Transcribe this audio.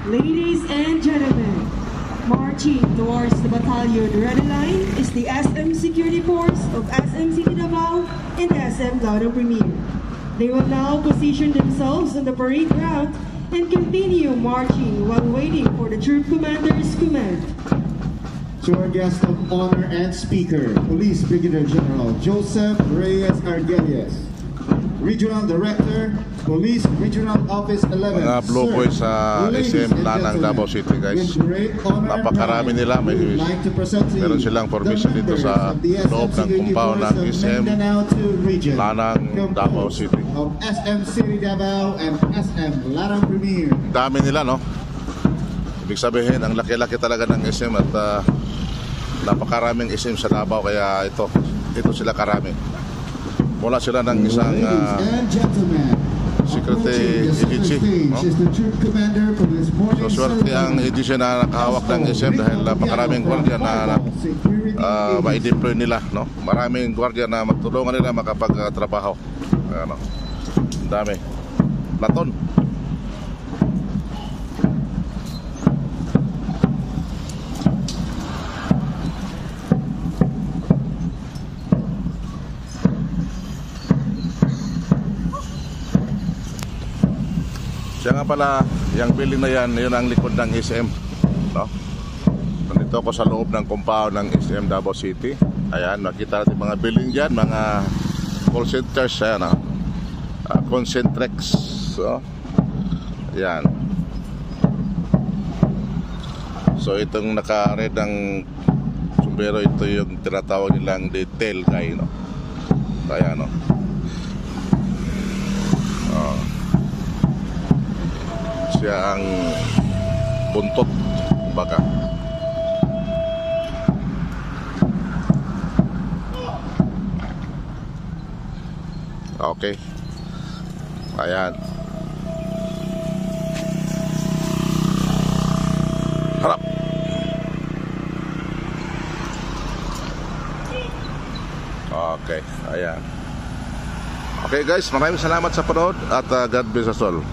Ladies and gentlemen, marching towards the battalion red line is the SM Security Force of SM City Davao and SM Gaudao Premier. They will now position themselves on the parade route and continue marching while waiting for the troop commander's command. To our guest of honor and speaker, Police Brigadier General Joseph Reyes Arguelles, Regional Director, Police Regional Office 11. Mga Blue Boys sa SM Lanang, Davao City, guys. Napakarami nila. Meron silang formation dito sa loob ng compound ng SM Lanang, Davao City. Of SM City Davao and SM Lanang Premier. Dami nila, no? Ibig sabihin, ang laki-laki talaga ng SM at napakaraming SM sa Davao, kaya ito sila karami. Wala sila ng isang Secretary EDG, no? So swerte ang EDG na nakahawak ng SM dahil napakaraming gwardiya na ma-deploy nila, no? Maraming gwardiya na magtulungan nila makapagtrabaho. Ano? Dami. Platon. Siya nga pala, yung building na yan, yun ang likod ng SM, no? Nandito ako sa loob ng compound ng SM Davao City. Ayan, makita natin mga building dyan, mga call centers, ayan, Concentrex, so, ayan. So itong naka-red ng sombrero, ito yung tinatawag nilang detail guy, no? Ayan, no? Siya ang buntot, kumbaga. Okay. Ayan. Harap. Okay, ayan. Okay guys, maraming salamat sa panood at God bless us all.